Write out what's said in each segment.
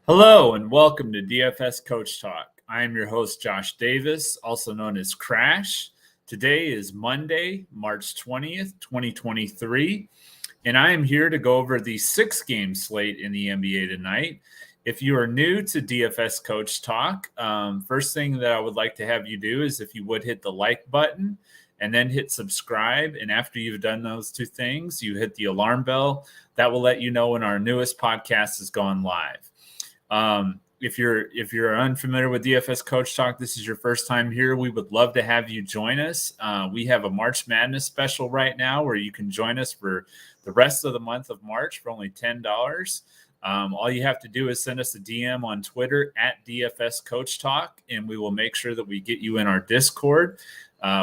Hello and welcome to DFS Coach Talk. I am your host, Josh Davis, also known as Crash. Today is Monday, March 20th, 2023, and I am here to go over the 6-game slate in the NBA tonight. If you are new to DFS Coach Talk, first thing that I would like to have you do is if you would hit the like button and then hit subscribe. And after you've done those two things, you hit the alarm bell. That will let you know when our newest podcast has gone live. If you're unfamiliar with DFS Coach Talk, this is your first time here, we would love to have you join us. We have a March Madness special right now where you can join us for the rest of the month of March for only $10. All you have to do is send us a DM on Twitter at DFS Coach Talk, and we will make sure that we get you in our Discord.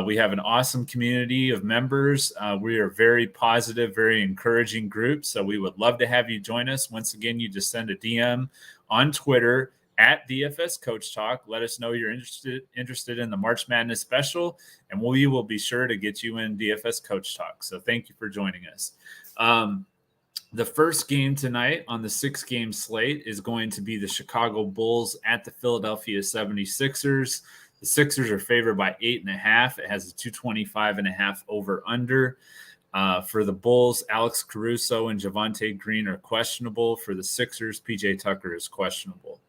We have an awesome community of members. We are a very positive, very encouraging group, so we would love to have you join us. Once again, you just send a DM on Twitter at DFS Coach Talk. Let us know you're interested in the March Madness special, and we will be sure to get you in DFS Coach Talk. So thank you for joining us. The first game tonight on the 6-game slate is going to be the Chicago Bulls at the Philadelphia 76ers. The Sixers are favored by 8.5. It has a 225.5 over under. For the Bulls, Alex Caruso and Javonte Green are questionable. For the Sixers, PJ Tucker is questionable.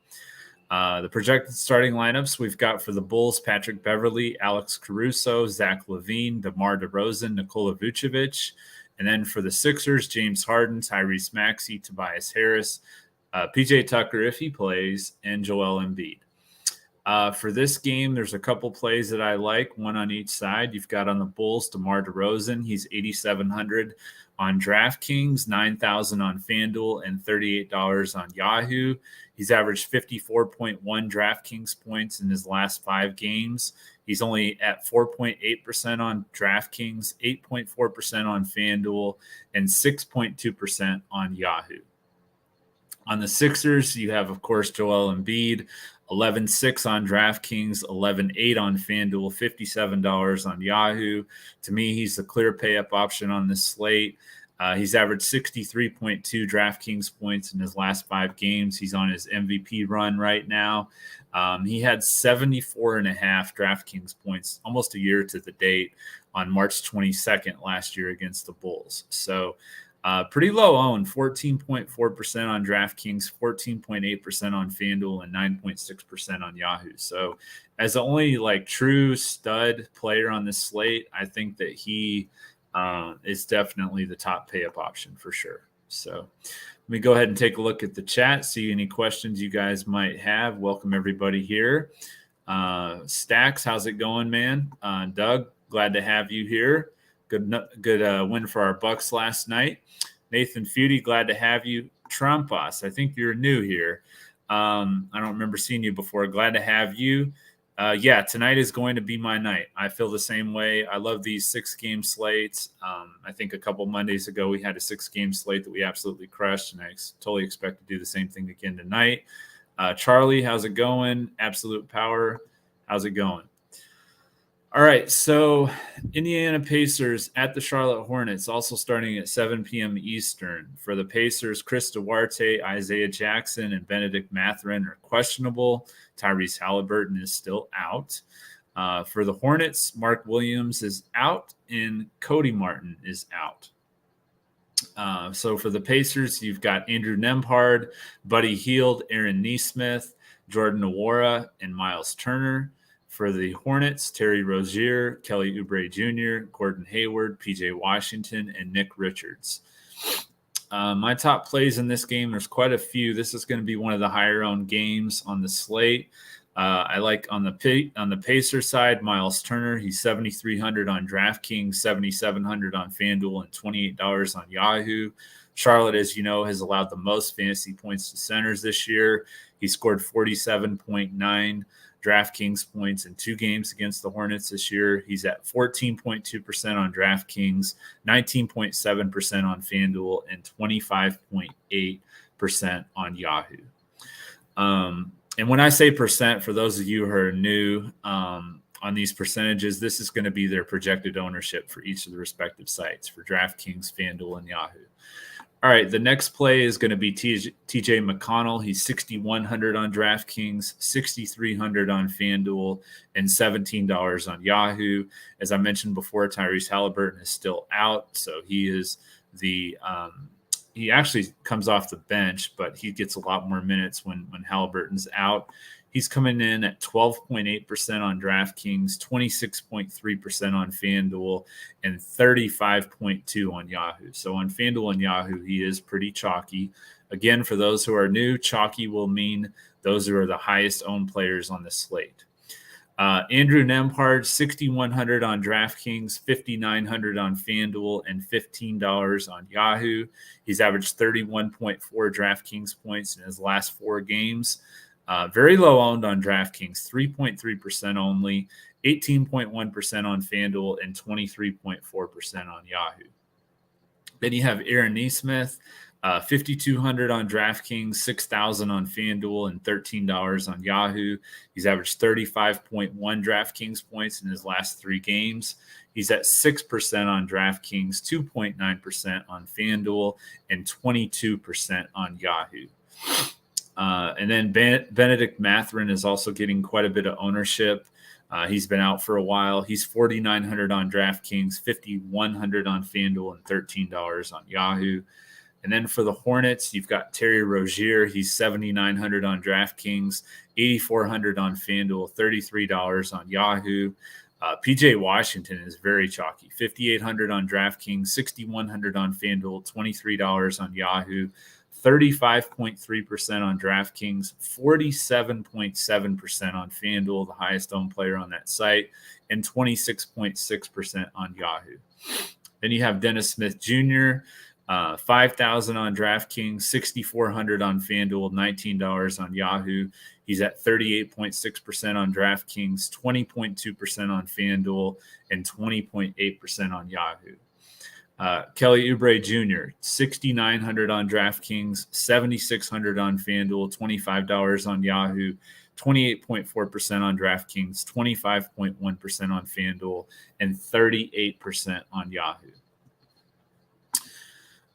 The projected starting lineups we've got for the Bulls: Patrick Beverley, Alex Caruso, Zach LaVine, DeMar DeRozan, Nikola Vucevic. And then for the Sixers, James Harden, Tyrese Maxey, Tobias Harris, PJ Tucker if he plays, and Joel Embiid. For this game, there's a couple plays that I like, one on each side. You've got on the Bulls, DeMar DeRozan. He's 8,700 on DraftKings, 9,000 on FanDuel, and $38 on YAHOO. He's averaged 54.1 DraftKings points in his last 5 games. He's only at 4.8% on DraftKings, 8.4% on FanDuel, and 6.2% on YAHOO. On the Sixers, you have, of course, Joel Embiid, 11.6 on DraftKings, 11.8 on FanDuel, $57 on YAHOO. To me, he's the clear pay-up option on this slate. He's averaged 63.2 DraftKings points in his last 5 games. He's on his MVP run right now. He had 74.5 DraftKings points almost a year to the date on March 22nd last year against the Bulls. So pretty low owned, 14.4% on DraftKings, 14.8% on FanDuel, and 9.6% on YAHOO. So as the only true stud player on this slate, I think that he is definitely the top pay-up option for sure. So let me go ahead and take a look at the chat, see any questions you guys might have. Welcome everybody here. Stacks, how's it going, man? Doug, glad to have you here. Good win for our Bucks last night. Nathan Feudy, glad to have you. Trumpas, I think you're new here. I don't remember seeing you before. Glad to have you. Yeah, tonight is going to be my night. I feel the same way. I love these 6-game slates. I think a couple Mondays ago we had a 6-game slate that we absolutely crushed, and I totally expect to do the same thing again tonight. Charlie, how's it going? Absolute Power, how's it going? All right, so Indiana Pacers at the Charlotte Hornets, also starting at 7 p.m. Eastern. For the Pacers, Chris Duarte, Isaiah Jackson, and Benedict Mathurin are questionable. Tyrese Halliburton is still out. For the Hornets, Mark Williams is out, and Cody Martin is out. So for the Pacers, you've got Andrew Nembhard, Buddy Hield, Aaron Nesmith, Jordan Nwora, and Miles Turner. For the Hornets, Terry Rozier, Kelly Oubre Jr., Gordon Hayward, PJ Washington, and Nick Richards. My top plays in this game, there's quite a few. This is going to be one of the higher-owned games on the slate. I like on the Pacers side, Miles Turner. He's 7,300 on DraftKings, 7,700 on FanDuel, and $28 on YAHOO. Charlotte, as you know, has allowed the most fantasy points to centers this year. He scored 47.9 DraftKings points in 2 games against the Hornets this year. He's at 14.2% on DraftKings, 19.7% on FanDuel, and 25.8% on YAHOO. And when I say percent, for those of you who are new on these percentages, this is going to be their projected ownership for each of the respective sites for DraftKings, FanDuel, and YAHOO. All right, the next play is going to be TJ McConnell. He's 6,100 on DraftKings, 6,300 on FanDuel, and $17 on Yahoo. As I mentioned before, Tyrese Halliburton is still out, so he is he actually comes off the bench, but he gets a lot more minutes when Halliburton's out. He's coming in at 12.8% on DraftKings, 26.3% on FanDuel, and 35.2% on Yahoo. So on FanDuel and Yahoo, he is pretty chalky. Again, for those who are new, chalky will mean those who are the highest owned players on the slate. Andrew Nembhard, 6,100 on DraftKings, 5,900 on FanDuel, and $15 on Yahoo. He's averaged 31.4 DraftKings points in his last 4 games. Very low owned on DraftKings, 3.3% only, 18.1% on FanDuel, and 23.4% on Yahoo. Then you have Aaron Nesmith, 5,200 on DraftKings, 6,000 on FanDuel, and $13 on Yahoo. He's averaged 35.1 DraftKings points in his last 3 games. He's at 6% on DraftKings, 2.9% on FanDuel, and 22% on Yahoo. And then Benedict Mathurin is also getting quite a bit of ownership. He's been out for a while. He's 4,900 on DraftKings, 5,100 on FanDuel, and $13 on Yahoo. And then for the Hornets, you've got Terry Rozier. He's 7,900 on DraftKings, 8,400 on FanDuel, $33 on Yahoo. PJ Washington is very chalky, 5,800 on DraftKings, 6,100 on FanDuel, $23 on Yahoo. 35.3% on DraftKings, 47.7% on FanDuel, the highest owned player on that site, and 26.6% on Yahoo. Then you have Dennis Smith Jr., 5,000 on DraftKings, 6,400 on FanDuel, $19 on Yahoo. He's at 38.6% on DraftKings, 20.2% on FanDuel, and 20.8% on Yahoo. Kelly Oubre Jr., 6,900 on DraftKings, 7,600 on FanDuel, $25 on Yahoo, 28.4% on DraftKings, 25.1% on FanDuel, and 38% on Yahoo.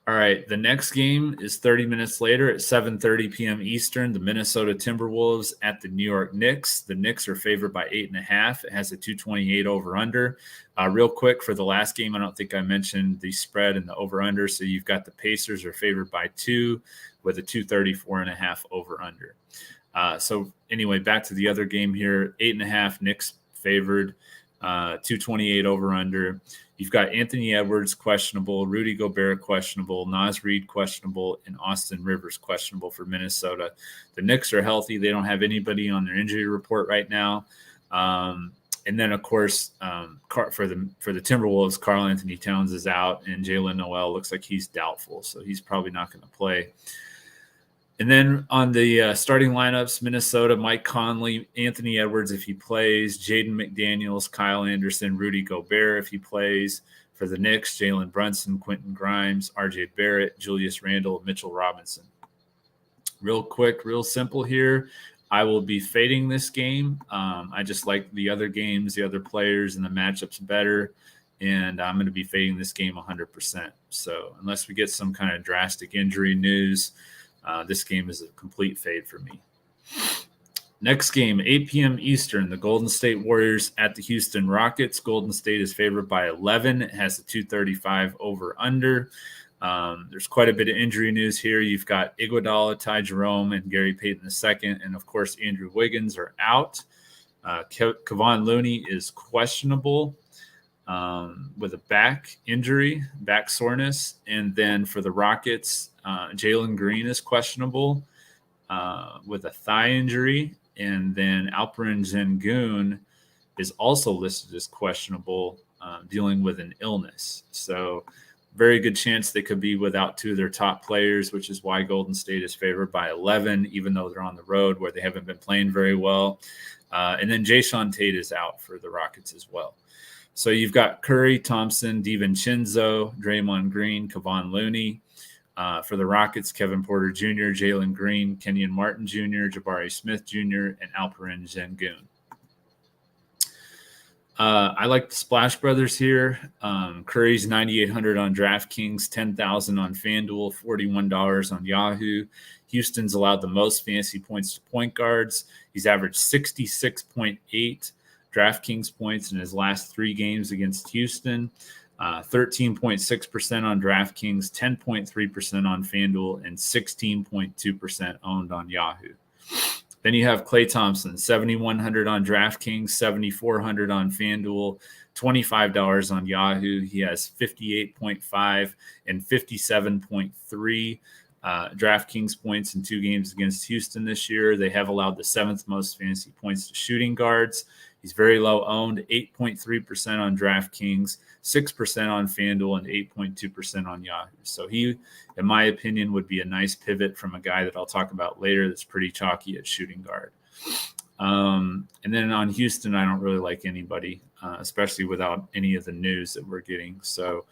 All right, the next game is 30 minutes later at 7:30 p.m. Eastern. The Minnesota Timberwolves at the New York Knicks. The Knicks are favored by 8.5. It has a 228 over/under. Real quick, for the last game, I don't think I mentioned the spread and the over/under. So you've got the Pacers are favored by 2 with a 234.5 over/under. So anyway, back to the other game here. 8.5 Knicks favored, 228 over/under. You've got Anthony Edwards questionable, Rudy Gobert questionable, Naz Reid questionable, and Austin Rivers questionable for Minnesota. The Knicks are healthy. They don't have anybody on their injury report right now. And then, of course, for the Timberwolves, Karl Anthony Towns is out, and Jalen Noel looks like he's doubtful, so he's probably not going to play. And then on the starting lineups, Minnesota, Mike Conley, Anthony Edwards if he plays, Jaden McDaniels, Kyle Anderson, Rudy Gobert if he plays. For the Knicks, Jalen Brunson, Quentin Grimes, RJ Barrett, Julius Randle, Mitchell Robinson. Real quick, real simple here. I will be fading this game. I just like the other games, the other players, and the matchups better. And I'm going to be fading this game 100%. So unless we get some kind of drastic injury news, this game is a complete fade for me. Next game, 8 p.m. Eastern, the Golden State Warriors at the Houston Rockets. Golden State is favored by 11. It has a 235 over/under. There's quite a bit of injury news here. You've got Iguodala, Ty Jerome, and Gary Payton II, and of course Andrew Wiggins are out. Kevon Looney is questionable with a back injury, back soreness, and then for the Rockets, Jalen Green is questionable with a thigh injury, and then Alperen Sengun is also listed as questionable, dealing with an illness. So very good chance they could be without 2 of their top players, which is why Golden State is favored by 11, even though they're on the road where they haven't been playing very well. And then Jason Tate is out for the Rockets as well. So you've got Curry, Thompson, DiVincenzo, Draymond Green, Kevon Looney. For the Rockets, Kevin Porter Jr., Jalen Green, Kenyon Martin Jr., Jabari Smith Jr., and Alperen Sengun. I like the Splash Brothers here. Curry's 9,800 on DraftKings, 10,000 on FanDuel, $41 on Yahoo. Houston's allowed the most fantasy points to point guards. He's averaged 66.8 DraftKings points in his last 3 games against Houston. 13.6% on DraftKings, 10.3% on FanDuel, and 16.2% owned on Yahoo. Then you have Klay Thompson, 7,100 on DraftKings, 7,400 on FanDuel, $25 on Yahoo. He has 58.5 and 57.3 DraftKings points in 2 games against Houston this year. They have allowed the 7th most fantasy points to shooting guards. He's very low owned, 8.3% on DraftKings, 6% on FanDuel, and 8.2% on Yahoo. So he, in my opinion, would be a nice pivot from a guy that I'll talk about later that's pretty chalky at shooting guard. And then on Houston, I don't really like anybody, especially without any of the news that we're getting. So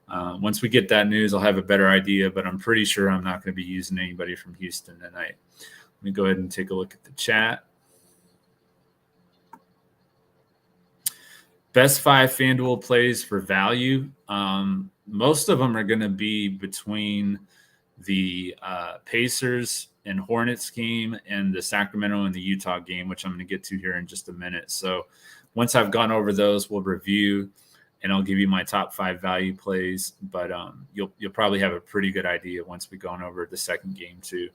once we get that news, I'll have a better idea, but I'm pretty sure I'm not going to be using anybody from Houston tonight. Let me go ahead and take a look at the chat. Best 5 FanDuel plays for value. Most of them are going to be between the Pacers and Hornets game and the Sacramento and the Utah game, which I'm going to get to here in just a minute. So once I've gone over those, we'll review and I'll give you my top 5 value plays. But you'll probably have a pretty good idea once we've gone over the second game too.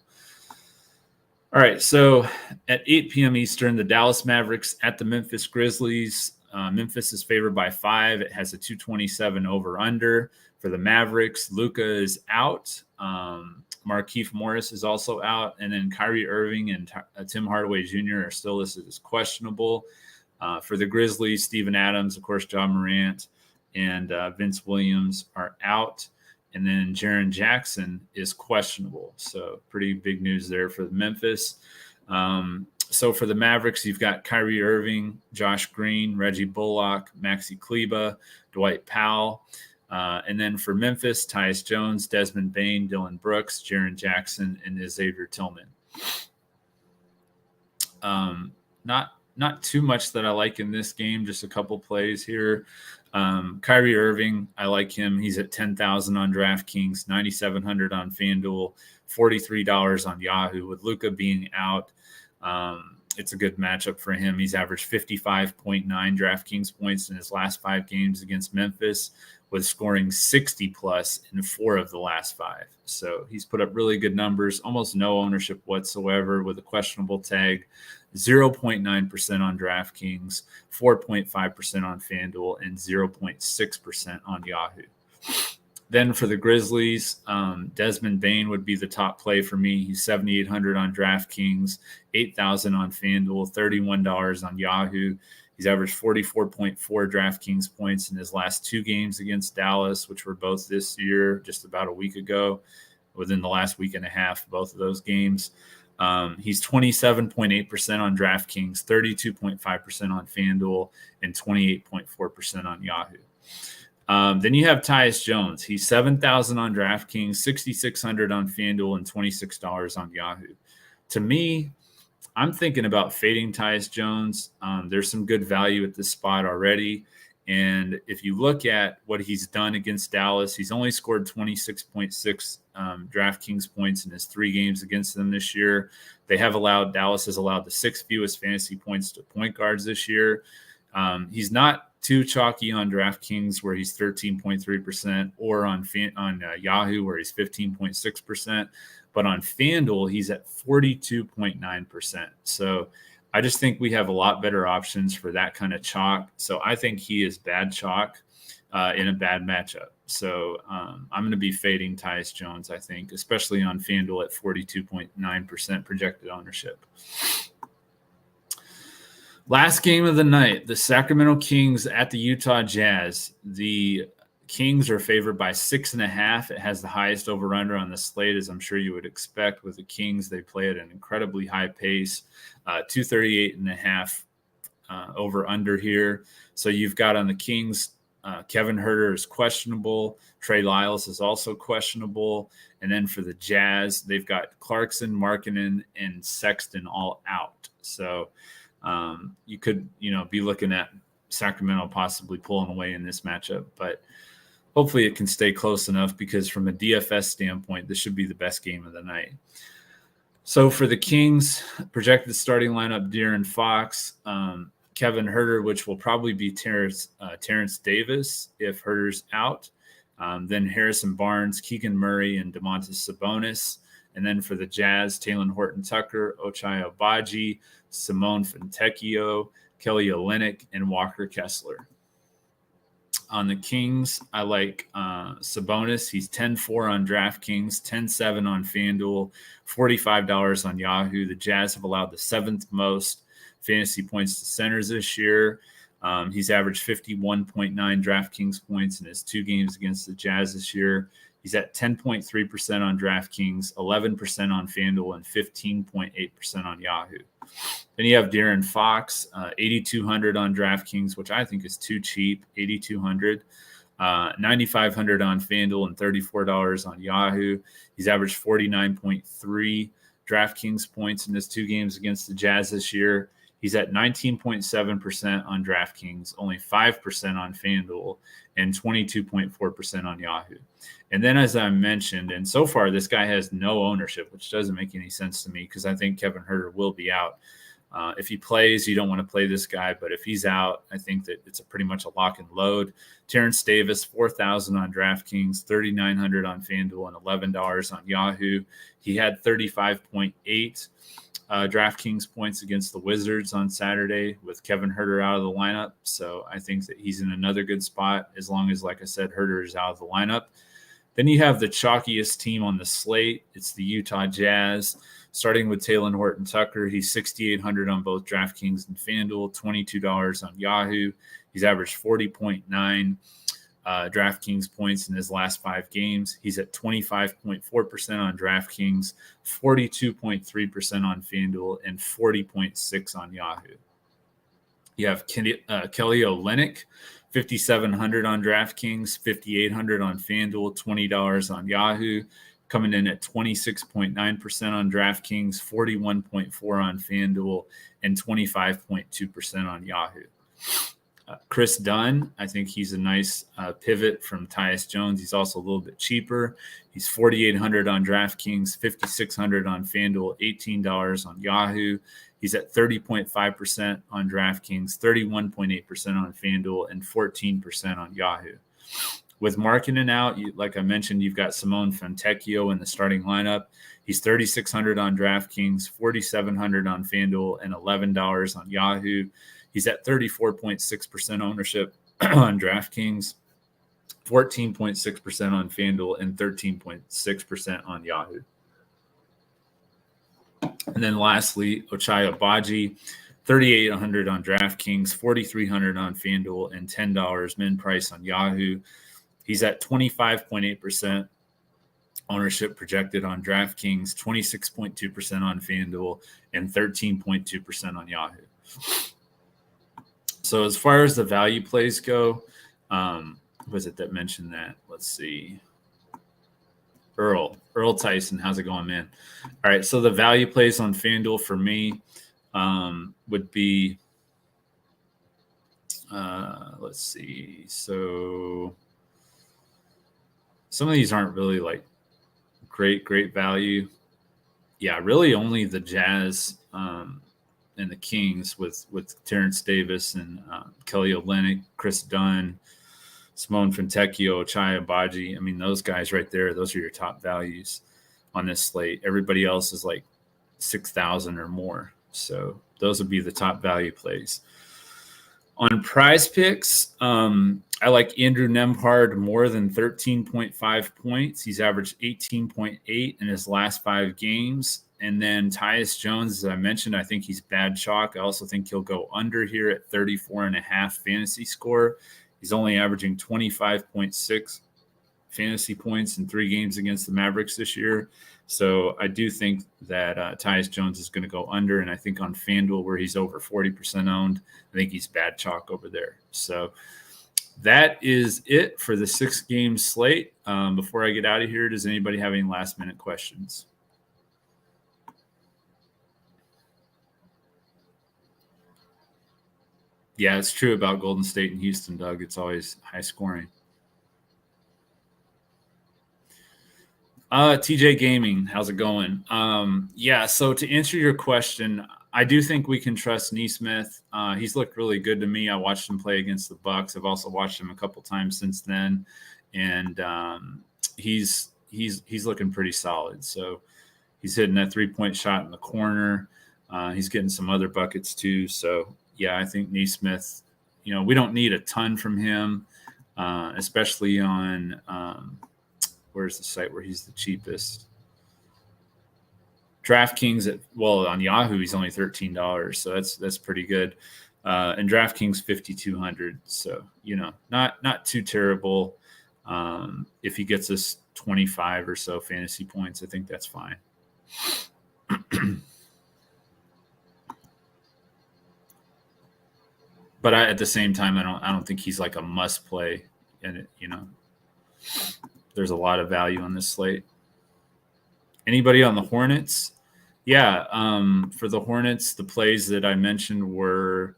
All right, so at 8 p.m. Eastern, the Dallas Mavericks at the Memphis Grizzlies. Memphis is favored by 5. It has a 227 over-under. For the Mavericks, Luka is out. Markieff Morris is also out. And then Kyrie Irving and Tim Hardaway Jr. are still listed as questionable. For the Grizzlies, Steven Adams, of course, John Morant, and Vince Williams are out. And then Jaren Jackson is questionable. So pretty big news there for Memphis. So for the Mavericks, you've got Kyrie Irving, Josh Green, Reggie Bullock, Maxi Kleba, Dwight Powell. And then for Memphis, Tyus Jones, Desmond Bane, Dillon Brooks, Jaren Jackson, and Xavier Tillman. Not too much that I like in this game, just a couple plays here. Kyrie Irving, I like him. He's at 10,000 on DraftKings, 9,700 on FanDuel, $43 on Yahoo. With Luka being out, it's a good matchup for him. He's averaged 55.9 DraftKings points in his last 5 games against Memphis, with scoring 60 plus in 4 of the last 5. So he's put up really good numbers, almost no ownership whatsoever with a questionable tag, 0.9% on DraftKings, 4.5% on FanDuel, and 0.6% on Yahoo. Then for the Grizzlies, Desmond Bane would be the top play for me. He's 7,800 on DraftKings, 8,000 on FanDuel, $31 on Yahoo. He's averaged 44.4 DraftKings points in his last 2 games against Dallas, which were both this year, just about a week ago, within the last week and a half, both of those games. He's 27.8% on DraftKings, 32.5% on FanDuel, and 28.4% on Yahoo. Then you have Tyus Jones. He's 7,000 on DraftKings, 6,600 on FanDuel, and $26 on Yahoo. To me, I'm thinking about fading Tyus Jones. There's some good value at this spot already. And if you look at what he's done against Dallas, he's only scored 26.6 DraftKings points in his 3 games against them this year. Dallas has allowed the 6th fewest fantasy points to point guards this year. He's not too chalky on DraftKings, where he's 13.3%, or on Yahoo, where he's 15.6%. But on FanDuel, he's at 42.9%. So I just think we have a lot better options for that kind of chalk. So I think he is bad chalk in a bad matchup. So I'm going to be fading Tyus Jones, I think, especially on FanDuel at 42.9% projected ownership. Last game of the night, the Sacramento Kings at the Utah Jazz. The Kings are favored by 6.5. It has the highest over-under on the slate, as I'm sure you would expect with the Kings. They play at an incredibly high pace, 238.5 over-under here. So you've got on the Kings, Kevin Huerter is questionable. Trey Lyles is also questionable. And then for the Jazz, they've got Clarkson, Markkanen, and Sexton all out. So you could, be looking at Sacramento possibly pulling away in this matchup, but hopefully it can stay close enough because from a DFS standpoint, this should be the best game of the night. So for the Kings, projected starting lineup, De'Aaron Fox, Kevin Huerter, which will probably be Terrence Davis if Herter's out. Then Harrison Barnes, Keegan Murray, and Domantas Sabonis. And then for the Jazz, Talen Horton-Tucker, Ochai Agbaji, Simone Fontecchio, Kelly Olynyk, and Walker Kessler. On the Kings, I like Sabonis. He's 10-4 on DraftKings, 10-7 on FanDuel, $45 on Yahoo. The Jazz have allowed the 7th most fantasy points to centers this year. He's averaged 51.9 DraftKings points in his 2 games against the Jazz this year. He's at 10.3% on DraftKings, 11% on FanDuel, and 15.8% on Yahoo. Then you have De'Aaron Fox, 8,200 on DraftKings, which I think is too cheap, 8,200. 9,500 on FanDuel and $34 on Yahoo. He's averaged 49.3 DraftKings points in his 2 games against the Jazz this year. He's at 19.7% on DraftKings, only 5% on FanDuel, and 22.4% on Yahoo. And then, as I mentioned, and so far this guy has no ownership, which doesn't make any sense to me because I think Kevin Huerter will be out. If he plays, you don't want to play this guy, but if he's out, I think that it's pretty much a lock and load. Terrence Davis, 4,000 on DraftKings, 3,900 on FanDuel, and $11 on Yahoo. He had 35.8 DraftKings points against the Wizards on Saturday with Kevin Huerter out of the lineup. So I think that he's in another good spot as long as, like I said, Huerter is out of the lineup. Then you have the chalkiest team on the slate. It's the Utah Jazz, starting with Talen Horton-Tucker. He's 6,800 on both DraftKings and FanDuel, $22 on Yahoo. He's averaged 40.9 DraftKings points in his last 5 games. He's at 25.4% on DraftKings, 42.3% on FanDuel, and 40.6 on Yahoo. You have Kelly Olynyk, 5,700 on DraftKings, 5,800 on FanDuel, $20 on Yahoo, coming in at 26.9% on DraftKings, 41.4 on FanDuel, and 25.2% on Yahoo. Chris Dunn, I think he's a nice pivot from Tyus Jones. He's also a little bit cheaper. He's 4,800 on DraftKings, 5,600 on FanDuel, $18 on Yahoo. He's at 30.5% on DraftKings, 31.8% on FanDuel, and 14% on Yahoo. With Markkanen out, like I mentioned, you've got Simone Fontecchio in the starting lineup. He's 3,600 on DraftKings, 4,700 on FanDuel, and $11 on Yahoo. He's at 34.6% ownership on DraftKings, 14.6% on FanDuel, and 13.6% on Yahoo. And then lastly, Ochai Agbaji, 3,800 on DraftKings, 4,300 on FanDuel, and $10 min price on Yahoo. He's at 25.8% ownership projected on DraftKings, 26.2% on FanDuel, and 13.2% on Yahoo. So as far as the value plays go, was it that mentioned that? Let's see. Earl Tyson, how's it going, man? All right, so the value plays on FanDuel for me would be, let's see. So some of these aren't really like great value. Yeah, really only the Jazz and the Kings with Terrence Davis and Kelly Olynyk, Chris Dunn, Simone Fontecchio, Ochai Agbaji. I mean, those guys right there, those are your top values on this slate. Everybody else is like 6,000 or more. So those would be the top value plays. On PrizePicks, I like Andrew Nembhard more than 13.5 points. He's averaged 18.8 in his last 5 games. And then Tyus Jones, as I mentioned, I think he's bad chalk. I also think he'll go under here at 34.5 fantasy score. He's only averaging 25.6 fantasy points in 3 games against the Mavericks this year. So I do think that Tyus Jones is going to go under. And I think on FanDuel, where he's over 40% owned, I think he's bad chalk over there. So that is it for the 6-game slate. Before I get out of here, does anybody have any last-minute questions? Yeah, it's true about Golden State and Houston, Doug. It's always high scoring. TJ Gaming, how's it going? Yeah, so to answer your question, I do think we can trust Neesmith. He's looked really good to me. I watched him play against the Bucks. I've also watched him a couple times since then, and he's looking pretty solid. So he's hitting that 3-point shot in the corner. He's getting some other buckets too. So yeah, I think Neesmith. We don't need a ton from him, especially on. Where's the site where he's the cheapest? DraftKings on Yahoo he's only $13, so that's pretty good. And DraftKings $5,200, so not too terrible. If he gets us 25 or so fantasy points, I think that's fine. But at the same time, I don't think he's like a must play, and there's a lot of value on this slate. Anybody on the Hornets? Yeah, for the Hornets, the plays that I mentioned were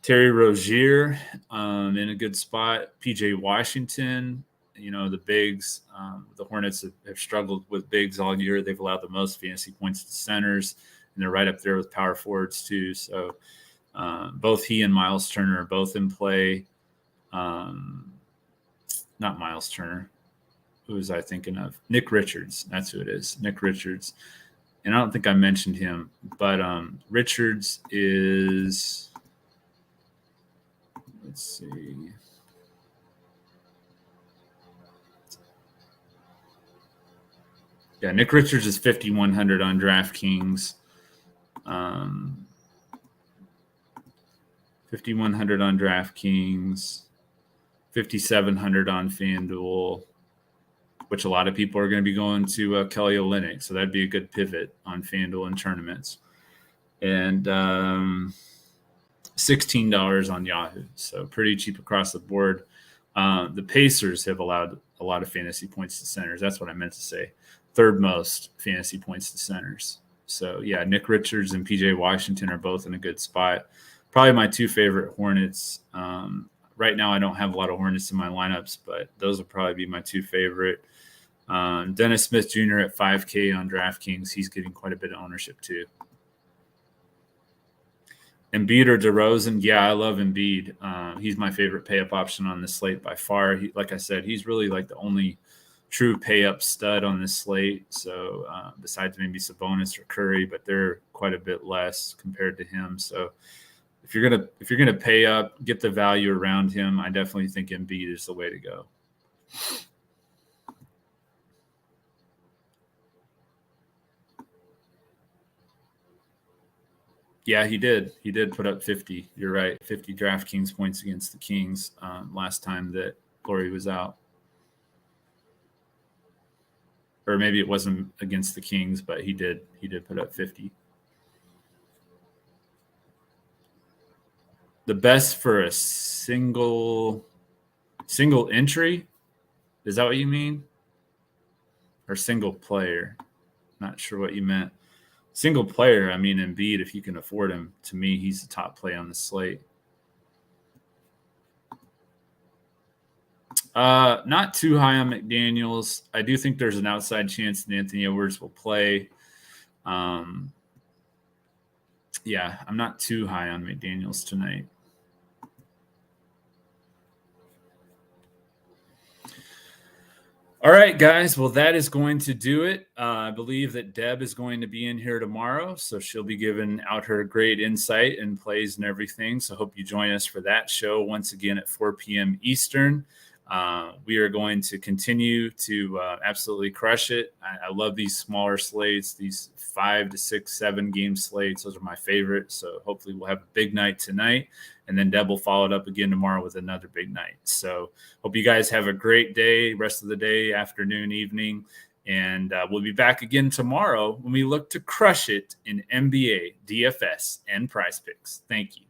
Terry Rozier in a good spot, PJ Washington, the bigs. The Hornets have struggled with bigs all year. They've allowed the most fantasy points to centers, and they're right up there with power forwards too. So both he and Miles Turner are both in play. Not Miles Turner. Who was I thinking of? Nick Richards. That's who it is. Nick Richards. And I don't think I mentioned him, but Richards is, let's see. Yeah, Nick Richards is 5,100 on DraftKings. 5,100 on DraftKings. 5,700 on FanDuel, which a lot of people are going to be going to Kelly Olynyk. So that'd be a good pivot on FanDuel in tournaments. And $16 on Yahoo. So pretty cheap across the board. The Pacers have allowed a lot of fantasy points to centers. That's what I meant to say. Third most fantasy points to centers. So, yeah, Nick Richards and PJ Washington are both in a good spot. Probably my two favorite Hornets. Right now I don't have a lot of Hornets in my lineups, but those will probably be my two favorite. Dennis Smith Jr. at 5K on DraftKings. He's getting quite a bit of ownership too. Embiid or DeRozan? Yeah, I love Embiid. He's my favorite pay-up option on this slate by far. Like I said, he's really like the only true pay-up stud on this slate. So besides maybe Sabonis or Curry, but they're quite a bit less compared to him. So if you're gonna pay up, get the value around him, I definitely think Embiid is the way to go. Yeah, he did. He did put up 50. You're right. 50 DraftKings points against the Kings last time that Corey was out. Or maybe it wasn't against the Kings, but he did put up 50. The best for a single entry? Is that what you mean? Or single player? Not sure what you meant. Single player, I mean, Embiid, if you can afford him, to me, he's the top play on the slate. Not too high on McDaniels. I do think there's an outside chance that Anthony Edwards will play. Yeah, I'm not too high on McDaniels tonight. All right, guys. Well, that is going to do it. I believe that Deb is going to be in here tomorrow, so she'll be giving out her great insight and plays and everything. So hope you join us for that show once again at 4 p.m. Eastern. We are going to continue to absolutely crush it. I love these smaller slates, these 5 to 6, 7 game slates. Those are my favorite. So hopefully we'll have a big night tonight, and then Deb will follow it up again tomorrow with another big night. So hope you guys have a great day, rest of the day, afternoon, evening, and we'll be back again tomorrow when we look to crush it in NBA, DFS, and PrizePicks. Thank you.